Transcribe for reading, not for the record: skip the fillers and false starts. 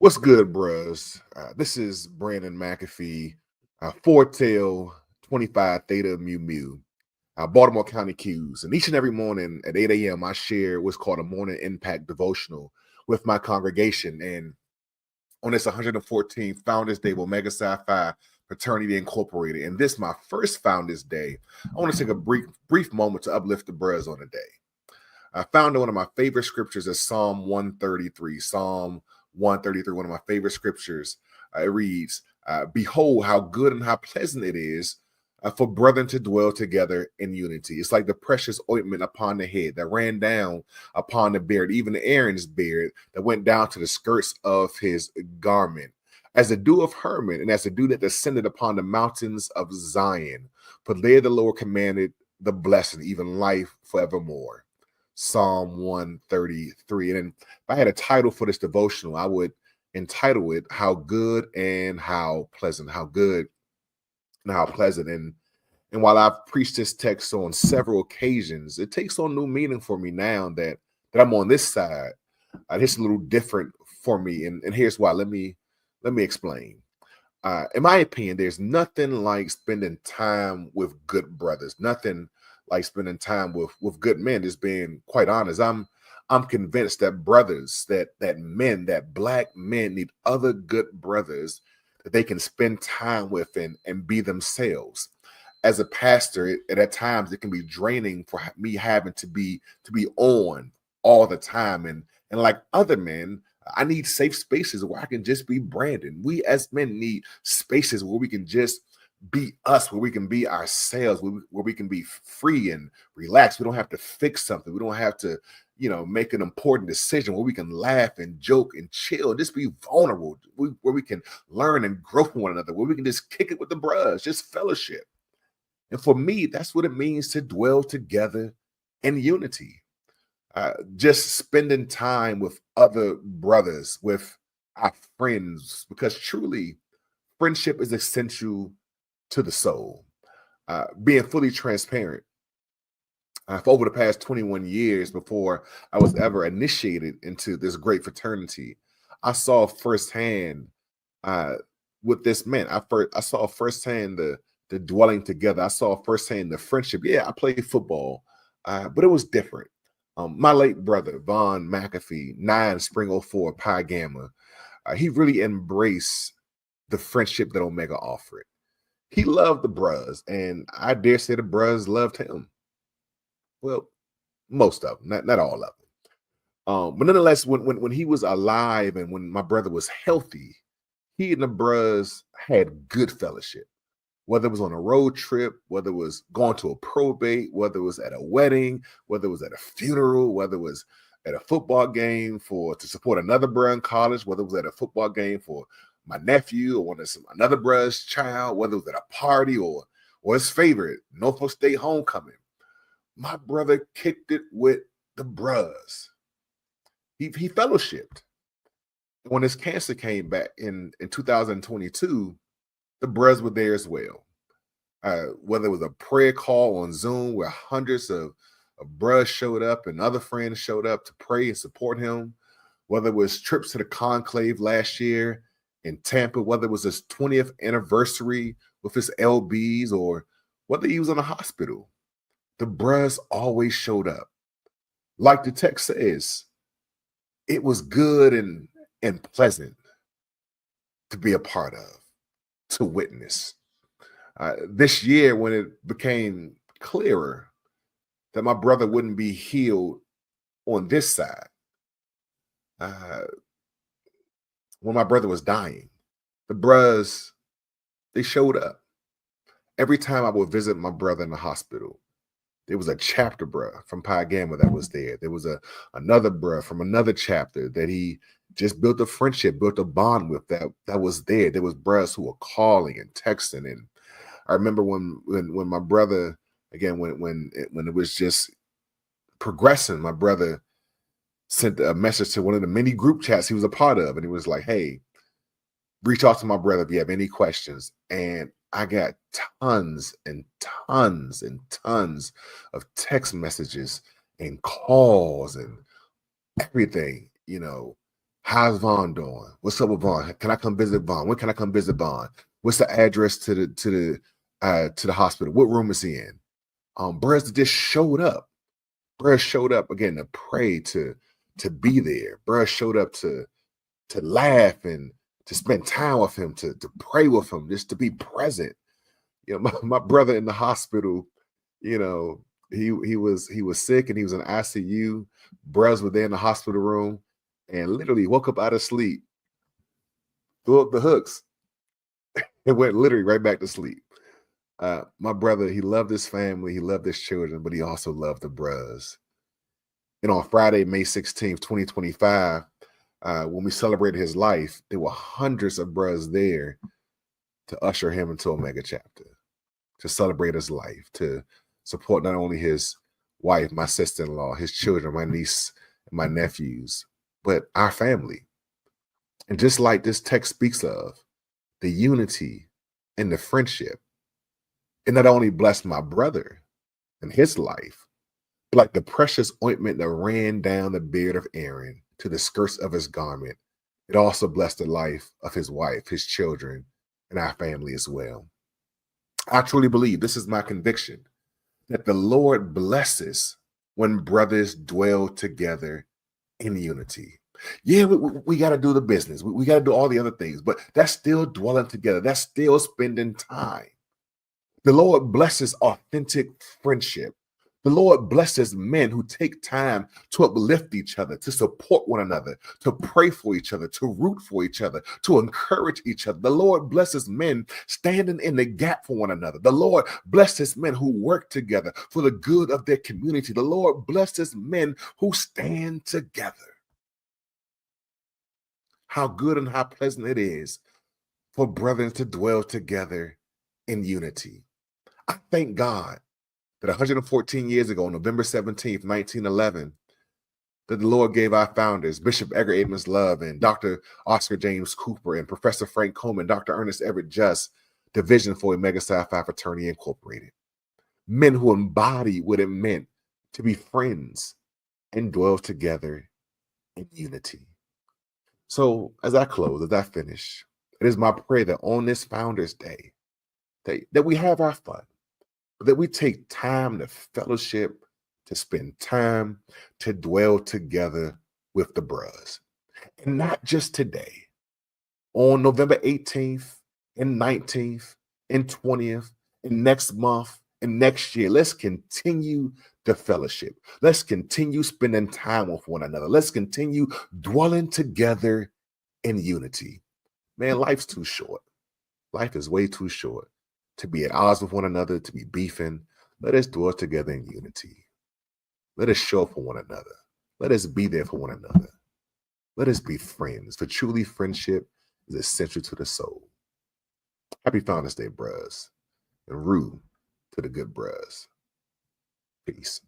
What's good, bros? This is Brandon McAfee, Four-Tail 25 Theta Mu Mu, Baltimore County Qs. And each and every morning at 8 a.m., I share what's called a morning impact devotional with my congregation. And on this 114th Founders Day with Omega Psi Phi Fraternity Incorporated, and this my first Founders Day, I want to take a brief moment to uplift the bros on the day. I found one of my favorite scriptures is Psalm 133. Psalm 133, one of my favorite scriptures. It reads, Behold, how good and how pleasant it is for brethren to dwell together in unity. It's like the precious ointment upon the head that ran down upon the beard, even Aaron's beard that went down to the skirts of his garment. As the dew of Hermon, and as the dew that descended upon the mountains of Zion. For there the Lord commanded the blessing, even life forevermore. Psalm 133. And if I had a title for this devotional, I would entitle it How Good and How Pleasant. How good and how pleasant. And while I've preached this text on several occasions, it takes on new meaning for me now that I'm on this side. It's a little different for me. And here's why. Let me explain. In my opinion, there's nothing like spending time with good brothers. Nothing like spending time with good men. Just being quite honest, I'm convinced that brothers, that men, that black men need other good brothers that they can spend time with and be themselves. As a pastor, at times it can be draining for me having to be on all the time, and like other men, I need safe spaces where I can just be Brandon. We as men need spaces where we can just be us, where we can be ourselves, where we can be free and relaxed. We don't have to fix something. We don't have to, make an important decision, where we can laugh and joke and chill, just be vulnerable, where we can learn and grow from one another, where we can just kick it with the bros, just fellowship. And for me, that's what it means to dwell together in unity. Just spending time with other brothers, with our friends, because truly friendship is essential to the soul. Being fully transparent, for over the past 21 years before I was ever initiated into this great fraternity, I saw firsthand uh, with this man. I saw firsthand the dwelling together. I saw firsthand the friendship. Yeah, I played football, but it was different. My late brother, Von McAfee, 9 Spring '04 Pi Gamma, he really embraced the friendship that Omega offered. He loved the bros, and I dare say the bros loved him. Well, most of them, not all of them. But nonetheless, when he was alive and when my brother was healthy, he and the bros had good fellowship. Whether it was on a road trip, whether it was going to a probate, whether it was at a wedding, whether it was at a funeral, whether it was at a football game to support another bro in college, whether it was at a football game for my nephew or another bro's child, whether it was at a party or his favorite, Norfolk State homecoming. My brother kicked it with the bros. He fellowshipped. When his cancer came back in 2022, the bros were there as well. Whether it was a prayer call on Zoom where hundreds of bros showed up and other friends showed up to pray and support him, whether it was trips to the conclave last year in Tampa, whether it was his 20th anniversary with his LBs, or whether he was in a hospital, the bros always showed up. Like the text says, it was good and pleasant to be a part of, to witness. This year, when it became clearer that my brother wouldn't be healed on this side, when my brother was dying, the bros, they showed up. Every time I would visit my brother in the hospital, there was a chapter bruh from Pi Gamma that was there. There was another bruh from another chapter that he just built a friendship, built a bond with that was there. There was bruhs who were calling and texting. And I remember when my brother, again, when it was just progressing, my brother sent a message to one of the many group chats he was a part of. And he was like, hey, reach out to my brother if you have any questions. And I got tons and tons and tons of text messages and calls and everything, How's Vaughn doing? What's up with Vaughn? Can I come visit Vaughn? When can I come visit Vaughn? What's the address to the hospital? What room is he in? Brothers just showed up. Brothers showed up again to pray, to be there. Brothers showed up to laugh and to spend time with him, to pray with him, just to be present. You know, my brother in the hospital, you know, he was sick and he was in ICU. Brothers were there in the hospital room and literally woke up out of sleep, threw up the hooks, and went literally right back to sleep. My brother, he loved his family, he loved his children, but he also loved the brothers. And on Friday, May 16th, 2025, when we celebrated his life, there were hundreds of brothers there to usher him into a mega chapter, to celebrate his life, to support not only his wife, my sister-in-law, his children, my niece, and my nephews, but our family. And just like this text speaks of, the unity and the friendship, it not only blessed my brother and his life, but like the precious ointment that ran down the beard of Aaron to the skirts of his garment, it also blessed the life of his wife, his children, and our family as well. I truly believe, this is my conviction, that the Lord blesses when brothers dwell together in unity. Yeah, we got to do the business. We got to do all the other things, but that's still dwelling together. That's still spending time. The Lord blesses authentic friendship. The Lord blesses men who take time to uplift each other, to support one another, to pray for each other, to root for each other, to encourage each other. The Lord blesses men standing in the gap for one another. The Lord blesses men who work together for the good of their community. The Lord blesses men who stand together. How good and how pleasant it is for brethren to dwell together in unity. I thank God that 114 years ago, November 17th, 1911, that the Lord gave our founders, Bishop Edgar Amos Love and Dr. Oscar James Cooper and Professor Frank Coleman, Dr. Ernest Everett Just, the vision for Omega Psi Phi Fraternity Incorporated. Men who embody what it meant to be friends and dwell together in unity. So as I close, as I finish, it is my prayer that on this Founders Day, that we have our fun, that we take time to fellowship, to spend time, to dwell together with the bros. And not just today, on November 18th and 19th and 20th and next month and next year, let's continue the fellowship. Let's continue spending time with one another. Let's continue dwelling together in unity. Man, life's too short. Life is way too short to be at odds with one another, to be beefing. Let us dwell together in unity. Let us show up for one another. Let us be there for one another. Let us be friends, for truly friendship is essential to the soul. Happy Founders Day, bros. And rude to the good bros. Peace.